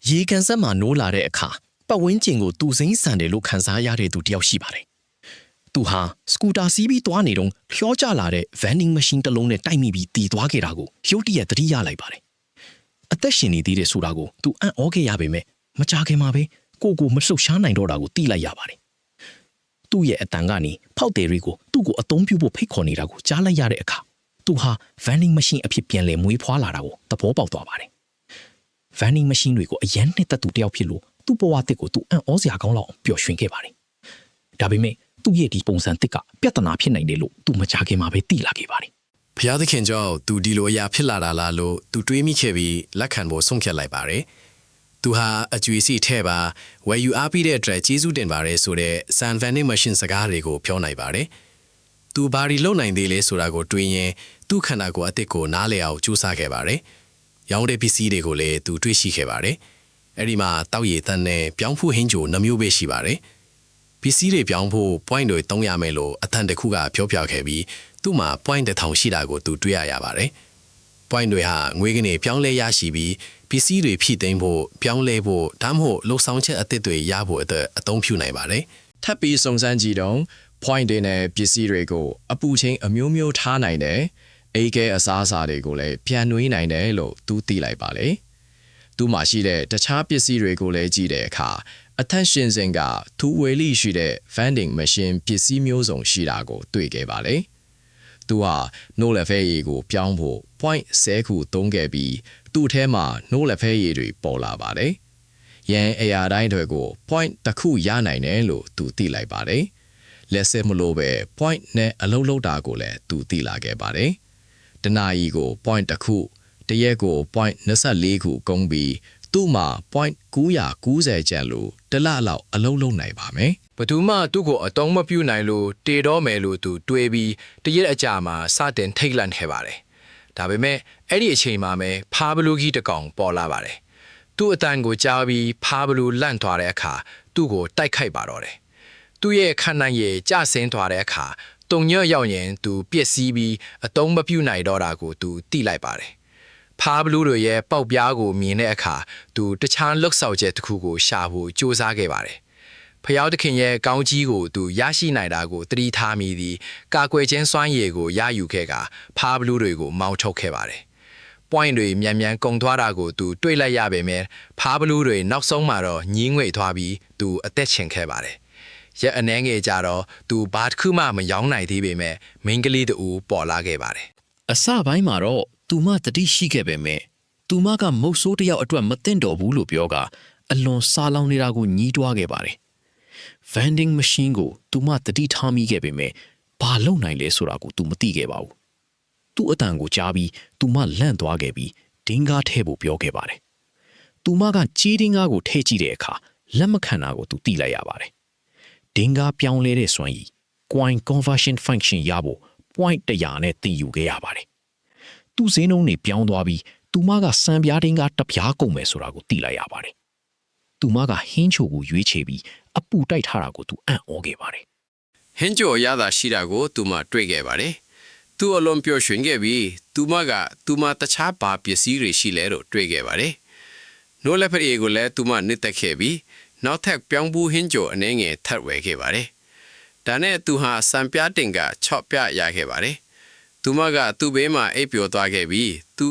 ရေကန်ဆက်မှာနိုးလာတဲ့အခါပတ်ဝန်းကျင်ကိုသူစိမ့်ဆန်တယ်လို့ခန်းစားရတဲ့သူတယောက်ရှိပါတယ်။သူဟာစကူတာစီးပြီးသွားနေတော့လျှောကျလာတဲ့ vending machine တစ်လုံးနဲ့တိုက်မိပြီးတည်သွားခဲ့တာကိုရုတ်တရက်သတိရလိုက်ပါတယ်။အသက်ရှင်နေသေးတယ်ဆိုတာကိုသူအံ့ဩခဲ့ရပေမဲ့မကြခင်မှာပဲကိုမလှုပ်ရှားနိုင်တော့တာကိုသိလိုက်ရပါတယ်။သူ့ရဲ့အတန်ကနေဖောက်တယ်တွေကိုသူ့ကိုအသုံးပြုဖို့ဖိတ်ခေါ်နေတာကိုကြားလိုက်ရတဲ့အခါသူဟာ vending machine အဖြစ်ပြန်လည်မွေးဖွားလာတာကိုသဘောပေါက်သွားပါတယ်။ vending machine တွေကိုအရန်နဲ့တတ်သူတယောက်ဖြစ်လို့သူ့ဘဝတစ်ကိုသူအံ့ဩစရာကောင်းလောက်ပျော်ရွှင်ခဲ့ပါတယ်။ဒါပေမဲ့သူ့ရဲ့ဒီပုံစံတစ်ကပြဿနာဖြစ်နိုင်တယ်လို့သူမကြခင်မှာပဲသိလာခဲ့ပါတယ်။ဖျားသခင်ကြောင့်သူဒီလိုအရာဖြစ်လာတာလားလို့သူတွေးမိခဲ့ပြီးလက်ခံဖို့ဆုံးဖြတ်လိုက်ပါတယ်။သူဟာအကျွေးစီထဲပါဝယ်ယူအားပေးတဲ့အတွက်ကျေးဇူးတင်ပါတယ်ဆိုတဲ့ San Vending Machine စကားတွေကိုပြောနိုင်ပါတယ်။သူဘာဒီလုံနိုင်သေးလဲဆိုတာကိုတွေးရင်သူ့ခန္ဓာကိုယ်အသစ်ကိုနားလည်အောင်ကြိုးစားခဲ့ပါတယ်။ရောင်းတဲ့ပစ္စည်းတွေကိုလည်းသူတွေးရှိခဲ့ပါတယ်။အဲ့ဒီမှာတောက်ရည်တန်းနဲ့ပြောင်းဖူးဟင်းချိုနှမျိုးပဲရှိပါတယ်။ပစ္စည်းတွေပြောင်းဖို့ point တွေတုံးရမယ်လို့အထန်တစ်ခုကပြောပြခဲ့ပြီးသူ့မှာ point 1000ရှိတာကိုသူတွေးရပါတယ်။ point တွေဟာငွေကနေပြောင်းလဲရရှိပြီးပစ္စည်းတွေဖြည့်သိမ်းဖို့ပြောင်းလဲဖို့ဒါမှမဟုတ်လှုပ်ဆောင်ချက်အသစ်တွေရဖို့အတွက်အသုံးပြုနိုင်ပါတယ်။ထပ်ပြီးစုံစမ်းကြည့်တော့ point တွေနဲ့ပစ္စည်းတွေကိုအပူချိန်အမျိုးမျိုးထားနိုင်တယ်။အေးခဲအစားအစာတွေကိုလည်းပြန်နှွေးနိုင်တယ်လို့သူသိလိုက်ပါလေ။သူ့မှာရှိတဲ့တခြားပစ္စည်းတွေကိုလည်းကြည့်တဲ့အခါအထက်ရှင်စင်ကသူဝယ်လိရှိတဲ့ vending machine ပစ္စည်းမျိုးစုံရှိတာကိုတွေ့ခဲ့ပါလေ။သူဟာ no level ရေကိုပြောင်းဖို့ point 10ခုသုံးခဲ့ပြီးသူ့ထဲမှာ no level ရေတွေပေါ်လာပါတယ်။ရန်အရာတိုင်းတွေကို point တစ်ခုရနိုင်တယ်လို့သူသိလိုက်ပါတယ်။လက်စစ်မလို့ပဲ point နဲ့အလုံးလုံးတာကိုလည်းသူသိလာခဲ့ပါတယ်။တနာရီကို point တစ်ခုတရက်ကို point 24ခုကုန်းပြီးသူ့မှာ point 990ကျန်လို့တစ်လလောက်အလုံးလုံးနိုင်ပါမယ်ဘသူမှသူ့ကိုအတုံးမပြူနိုင်လို့တေတော့မယ်လို့သူတွေးပြီးတရက်အကြာမှာစတင်ထိတ်လန့်ခဲ့ပါတယ်။ဒါပေမဲ့အဲ့ဒီအချိန်မှာပဲဖားဘလူးကြီးတစ်ကောင်ပေါ်လာပါတယ်။သူ့အတန်ကိုကြားပြီးဖားဘလူးလန့်သွားတဲ့အခါသူ့ကိုတိုက်ခိုက်ပါတော့တယ်။သူ့ရဲ့ခန္ဓာရည်ကျဆင်းသွားတဲ့အခါတုံညော့ရောက်ရင်သူပျက်စီးပြီးအတုံးမပြူနိုင်တော့တာကိုသူသိလိုက်ပါတယ်။ဖားဘလူးတို့ရဲ့ပေါက်ပြားကိုမြင်တဲ့အခါသူတခြားလှုပ်ဆော်ချက်တစ်ခုကိုရှာဖို့ကြိုးစားခဲ့ပါတယ်။ဖျောက်သခင်ရဲ့ကောင်းကြီးကိုသူရရှိနိုင်တာကိုသတိထားမိသည်ကာကွယ်ခြင်းစွမ်းရည်ကိုရယူခဲ့ကဖားဘလူးတွေကိုမောင်းထုတ်ခဲ့ပါတယ်။ point တွေမြန်ကုန်သွားတာကိုသူတွေးလိုက်ရပေမဲ့ဖားဘလူးတွေနောက်ဆုံးမှာတော့ညင်းငွေသွားပြီးသူအသက်ရှင်ခဲ့ပါတယ်။ရက်အနှဲငယ်ကြတော့သူဘာတစ်ခုမှမယောင်းနိုင်သေးပေမဲ့မိန်းကလေးတူပေါ်လာခဲ့ပါတယ်။အစပိုင်းမှာတော့သူမတတိရှိခဲ့ပေမဲ့သူမကမုတ်ဆိုးတယောက်အတွက်မသိတော့ဘူးလို့ပြောကအလွန်စားလောင်နေတာကိုညှီးတွားခဲ့ပါတယ်။ vending machine ကိုသူမတတိထားမိခဲ့ပေမဲ့ဘာလုပ်နိုင်လဲဆိုတာကိုသူမသိခဲ့ပါဘူး။သူ့အတန်ကိုကြားပြီးသူမလန့်သွားခဲ့ပြီးဒင်းကားထဲဖို့ပြောခဲ့ပါတယ်။သူမကကြီးဒင်းကားကိုထည့်ကြည့်တဲ့အခါလက်မခံတာကိုသူသိလိုက်ရပါတယ်။ဒင်းကားပြောင်းလဲတဲ့စွမ်းရည် coin conversion function ရဖို့ point 100နဲ့သင်ယူခဲ့ရပါတယ်။သူ့ဈေးနှုန်းတွေပြောင်းသွားပြီးသူမကစံပြားဒင်းကားတစ်ပြားကုန်မယ်ဆိုတာကိုသိလိုက်ရပါတယ်။သူမကဟင်းချိုကိုရွေးချယ်ပြီးအပူတိုက်ထားတာကိုသူအံ့ဩခဲ့ပါတယ်။ဟင်းချိုရတာရှိတာကိုသူမတွေ့ခဲ့ပါတယ်။သူအလုံးပျော်ရွှင်ခဲ့ပြီးသူမတခြားဘာပစ္စည်းတွေရှိလဲလို့တွေ့ခဲ့ပါတယ်။နိုးလက်ဖက်ရည်ကိုလည်းသူမနှစ်သက်ခဲ့ပြီးနောက်ထပ်ပြောင်းဘူးဟင်းချိုအနေငယ်ထပ်ဝယ်ခဲ့ပါတယ်။ဒါနဲ့သူဟာစံပြတင်က6ပြရခဲ့ပါတယ်။သူမကသူ့ဘေးမှာအိပ်ပျော်သွားခဲ့ပြီးသူ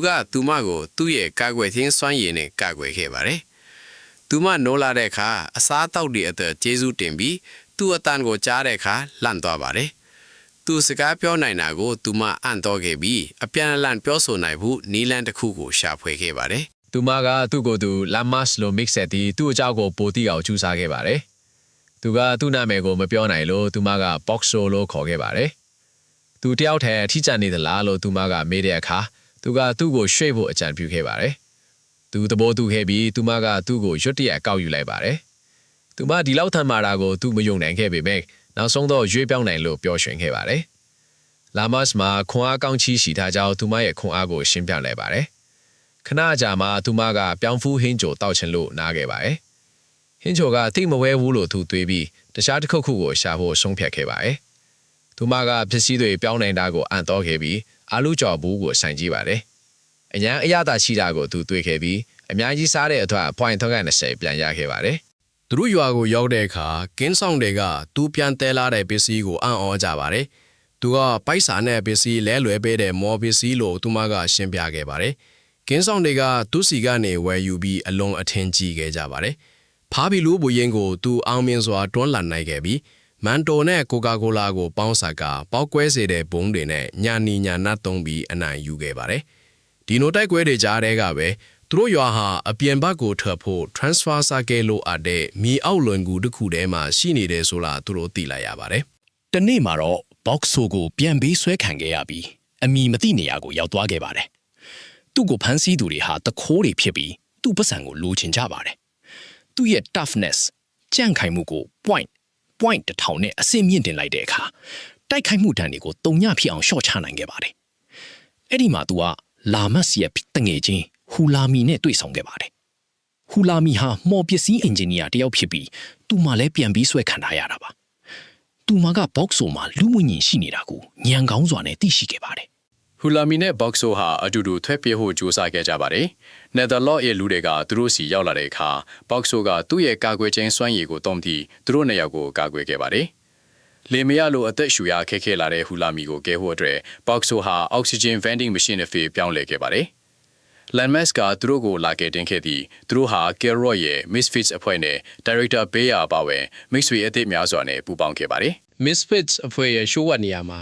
မကိုသူ့ရဲ့ကာကွယ်ခြင်းစွမ်းရည်နဲ့ကာကွယ်ခဲ့ပါတယ်။သူမနိုးလာတဲ့အခါအစားတောက်တွေအသက်ကျေးဇူးတင်ပြီးသူ့အတန်ကိုကြားတဲ့အခါလန့်သွားပါတယ်။သူစကားပြောနိုင်တာကိုသူမအံ့တော့ခဲ့ပြီးအပြန်အလှန်ပြောဆိုနိုင်ဖို့နီလန်တစ်ခုကိုရှာဖွေခဲ့ပါတယ်။သူမကသူ့ကိုယ်သူ Lamas လို့ mix ဆက်ပြီးသူ့အကြောင်းကိုပိုသိအောင်ကြိုးစားခဲ့ပါတယ်။သူကသူ့နာမည်ကိုမပြောနိုင်လို့သူမက Boxo လို့ခေါ်ခဲ့ပါတယ်။သူတယောက်တည်းထိကျန်နေသလားလို့သူမကမေးတဲ့အခါသူကသူ့ကိုရွှေ့ဖို့အကြံပြုခဲ့ပါတယ်။သူသဘောတူခဲ့ပြီးသူမကသူ့ကိုရွတ်တရက်ကောက်ယူလိုက်ပါတယ်။သူမဒီလောက်ထမ်းမာတာကိုသူမယုံနိုင်ခဲ့ပေမဲ့နောက်ဆုံးတော့ရွေးပြောင်းနိုင်လို့ပြောရွှင်ခဲ့ပါတယ်။ Lamas မှာခွန်အားကောင်းချီးရှိထားကြောင်းသူမရဲ့ခွန်အားကိုရှင်းပြလိုက်ပါတယ်။ခဏကြာမှသူမကပြောင်းဖူးဟင်းချိုတောက်ချင်လို့နားခဲ့ပါတယ်။ဟင်းချိုကတိတ်မဝဲဘူးလို့သူတွေးပြီးတခြားတစ်ခုခုကိုရှာဖို့ဆုံးဖြတ်ခဲ့ပါတယ်။သူမကပစ္စည်းတွေပြောင်းနိုင်တာကိုအံ့တော့ခဲ့ပြီးအာလူကြော်ဘူးကိုဆိုင်ကြည့်ပါတယ်။အញ្ញံအရသာရှိတာကိုသူတွေးခဲ့ပြီး အများကြီးစားတဲ့အတွက် point 30ပြန်ရခဲ့ပါတယ် သူတို့ရွာကိုရောက်တဲ့အခါကင်းဆောင်တွေကသူပြန်တဲလာတဲ့ပစ္စည်းကိုအံ့ဩကြပါတယ်သူကပိုက်စာနဲ့ပစ္စည်းလဲလွယ်ပေးတဲ့မော်ပစ္စည်းလို့သူမကရှင်းပြခဲ့ပါတယ်ကင်းဆောင်တွေကသူ့စီကနေဝယ်ယူပြီးအလွန်အထင်ကြီးခဲ့ကြပါတယ်ဖားဘီလူဘူရင်ကိုသူအောင်မြင်စွာတွန်းလှန်နိုင်ခဲ့ပြီးမန်တိုနဲ့ကိုကာကိုလာကိုပေါင်းဆက်ကပေါက်ကွဲစေတဲ့ဘုံတွေနဲ့ညာနီညာနတ်သုံးပြီးအနိုင်ယူခဲ့ပါတယ်ဒီနိုတိုက်ကွဲတွေကြားတဲ့ကပဲသူတို့ရွာဟာအပြင်ဘက်ကိုထွက်ဖို့ transfer circle လို့အပ်တဲ့မြေအောက်လွန်ကူတစ်ခုထဲမှာရှိနေတယ်ဆိုလားသူတို့သိလိုက်ရပါတယ် တနေ့မှာတော့ box ဆိုကိုပြန်ပြီးဆွဲခံခဲ့ရပြီးအမီမသိနေရာကိုရောက်သွားခဲ့ပါတယ်သူ့ကိုဖမ်းဆီးသူတွေဟာတခိုးတွေဖြစ်ပြီးသူ့ပတ်စံကိုလိုချင်ကြပါတယ်သူ့ရဲ့ toughness ကြန့်ခိုင်မှုကို point 1000နဲ့အဆင့်မြင့်တင်လိုက်တဲ့အခါတိုက်ခိုက်မှုတန်တွေကိုတုံညဖြစ်အောင်ရှော့ချနိုင်ခဲ့ပါတယ်အဲ့ဒီမှာသူကလာမတ်စီရဲ့တငယ်ချင်းဟူလာမီနဲ့တွေ့ဆုံခဲ့ပါတယ်ဟူလာမီဟာမော်ပစ္စည်းအင်ဂျင်နီယာတယောက်ဖြစ်ပြီးသူမှလည်းပြန်ပြီးဆွဲခံထားရတာပါသူမက box ဆိုမှာလူမွညင်ရှိနေတာကိုညံကောင်းစွာနဲ့သိရှိခဲ့ပါတယ် ဟူလာမီနဲ့ဘော့ဆိုဟာအတူတူထွက်ပြေးဖို့ကြိုးစားခဲ့ကြပါတယ်။နယ်သာလော့ရဲ့လူတွေကသူတို့စီရောက်လာတဲ့အခါဘော့ဆိုကသူ့ရဲ့ကာကွယ်ခြင်းစွမ်းရည်ကိုတုံးပြီးသူတို့နှစ်ယောက်ကိုကာကွယ်ခဲ့ပါတယ်။လေမရလိုအသက်ရှူရခက်ခဲလာတဲ့ဟူလာမီကိုကဲဖို့အတွက်ဘော့ဆိုဟာအောက်ဆီဂျင် vending machine အဖြစ်ပြောင်းလဲခဲ့ပါတယ်။ Landmass ကသူတို့ကိုလာကယ်တင်ခဲ့ပြီးသူတို့ဟာ Kelroy ရဲ့ Misfits အဖွဲ့နဲ့ Director Bayer ပါဝင်မိတ်ဆွေအသစ်များစွာနဲ့ပူးပေါင်းခဲ့ပါတယ်။ Misfits အဖွဲ့ရဲ့ show ဝတ်နေရာမှာ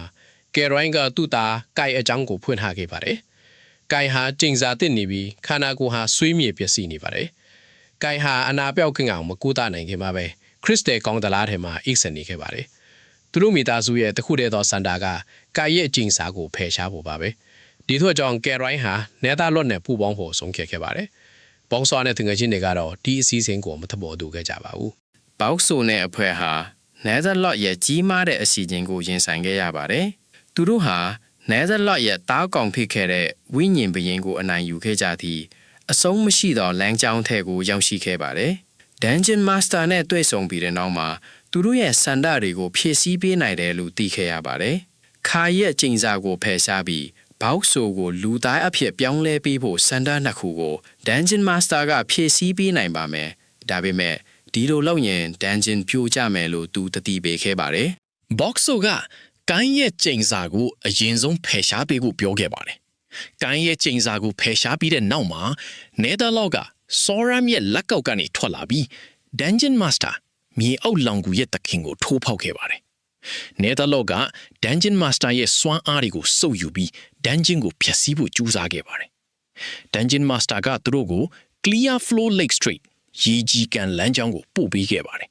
ကယ်ရိုင်းကသူ့သားကိုင်အကြောင်းကိုဖွင့်ထားခဲ့ပါတယ်။ကိုင်ဟာကျင်စာတစ်နေပြီးခန္ဓာကိုယ်ဟာဆွေးမြေ့ပျက်စီးနေပါတယ်။ကိုင်ဟာအနာပြောက်ကင်အောင်မကူတာနိုင်ခင်မှာပဲခရစ်စတယ်ကောင်းတလားထဲမှာအိတ်ဆက်နေခဲ့ပါတယ်။သူတို့မိသားစုရဲ့တခုတည်းသောစန္ဒာကကိုင်ရဲ့ကျင်စာကိုဖယ်ရှားဖို့ပါပဲ။ဒီထို့ကြောင့်ကယ်ရိုင်းဟာနေသားလော့နဲ့ပူပေါင်းဖို့ဆုံးဖြတ်ခဲ့ပါတယ်။ပေါင်းစွာနဲ့တငယ်ချင်းတွေကတော့ဒီအစည်းအဝေးကိုမထပေါ်တူခဲ့ကြပါဘူး ဘောက်ဆိုနဲ့အဖွဲ့ဟာနယ်သာလော့ရဲ့ကြီးမားတဲ့အစီအစဉ်ကိုရင်ဆိုင်ခဲ့ရပါတယ်။သူတို့ဟာနယ်သာလော့ရဲ့တားကောင်ဖြစ်ခဲ့တဲ့ဝိညာဉ်ဘရင်ကိုအနိုင်ယူခဲ့ကြသည့်အဆုံးမရှိသောလမ်းကြောင်းထဲကိုရောက်ရှိခဲ့ပါတယ်။ Dungeon Master နဲ့တွေ့ဆုံပြီးတဲ့နောက်မှာသူတို့ရဲ့စန္ဒတွေကိုဖြည့်ဆည်းပေးနိုင်တယ်လို့သိခဲ့ရပါတယ်။ခါရဲ့ကျိန်စာကိုဖယ်ရှားပြီးဘောက်ဆိုကိုလူသားအဖြစ်ပြောင်းလဲပေးဖို့စန္ဒနှစ်ခုကို Dungeon Master ကဖြည့်ဆည်းပေးနိုင်ပါမယ်။ဒါပေမဲ့ဒီလိုလုပ်ရင် Dungeon ပြိုကျမယ်လို့သူတတိပေးခဲ့ပါတယ် box ဆိုကကိုင်းရဲ့ကျိန်စာကိုအရင်ဆုံးဖယ်ရှားပေးဖို့ပြောခဲ့ပါတယ်ကိုင်းရဲ့ကျိန်စာကိုဖယ်ရှားပြီးတဲ့နောက်မှာနယ်သာလော့က Soram ရဲ့လက်ကောက်ကနေထွက်လာပြီး Dungeon Master မြေအောက်လောင်ကူရဲ့တခင်ကိုထိုးဖောက်ခဲ့ပါတယ်နယ်သာလော့က Dungeon Master ရဲ့စွမ်းအားတွေကိုစုပ်ယူပြီး Dungeon ကိုဖျက်ဆီးဖို့ကြိုးစားခဲ့ပါတယ် Dungeon Master ကသူတို့ကို Clear Flow Lake Street ရေကြီးကန်လမ်းကြောင်းကိုပို့ပေးခဲ့ပါတယ်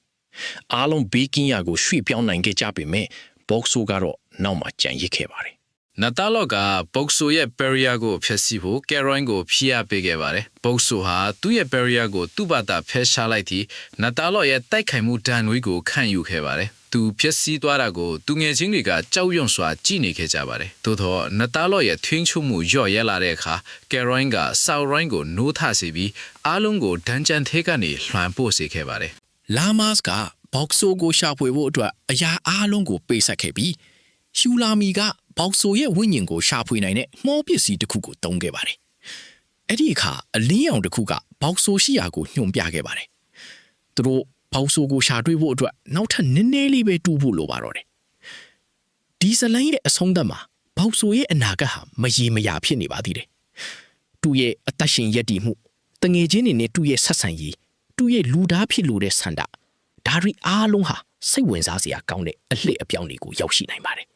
အားလုံးဘေးကင်းရာကိုရွှေ့ပြောင်းနိုင်ခဲ့ကြပေမဲ့ box ဆိုကတော့နောက်မှကြံရစ်ခဲ့ပါတယ် နတာလော့ကဘောက်ဆိုရဲ့ barrier ကိုဖျက်ဆီးဖို့ကယ်ရိုင်းကိုဖိအားပေးခဲ့ပါတယ်။ဘောက်ဆိုဟာသူ့ရဲ့ barrier ကိုသူ့ဘာသာဖယ်ရှားလိုက်ပြီးနတာလော့ရဲ့တိုက်ခိုက်မှုဒဏ်တွေကိုခံယူခဲ့ပါတယ်။သူဖျက်ဆီးသွားတာကိုသူငယ်ချင်းတွေကကြောက်ရွံ့စွာကြည့်နေခဲ့ကြပါတယ်။သို့သောနတာလော့ရဲ့ထွင်းချုံမှုလျော့ရဲလာတဲ့အခါကယ်ရိုင်းကဆောက်ရိုင်းကိုနိုးထစေပြီးအားလုံးကိုဒဏ်ကြံထဲကနေလှန်ပို့စေခဲ့ပါတယ် လာမတ်က box ဆိုကိုရှာဖွေဖို့အတွက်အရာအားလုံးကိုပေးဆက်ခဲ့ပြီးရှူလာမီက box ဆိုရဲ့ဝိညာဉ်ကိုရှာဖွေနိုင်တဲ့မှောပစ္စည်းတစ်ခုကိုတုံးခဲ့ပါတယ်အဲ့ဒီအခါအလင်းရောင်တစ်ခုက box ဆိုရှိရာကိုညွှန်ပြခဲ့ပါတယ်သူတို့ box ဆိုကိုရှာတွေ့ဖို့အတွက်နောက်ထပ်နည်းနည်းလေးပဲတူဖို့လိုပါတော့တယ်ဒီဇလိုင်းရဲ့အဆုံးသတ်မှာ box ဆိုရဲ့အနာဂတ်ဟာမရေမရာဖြစ်နေပါသေးတယ်သူ့ရဲ့အသက်ရှင်ရည်တည်မှုတငယ်ချင်းတွေနဲ့သူ့ရဲ့ဆက်ဆံရေးသူ့ရဲ့လူသားဖြစ်လို့တဲ့ဆန္ဒဒါတွေအားလုံးဟာစိတ်ဝင်စားစရာကောင်းတဲ့အလှည့်အပြောင်းတွေကိုရောက်ရှိနိုင်ပါတယ်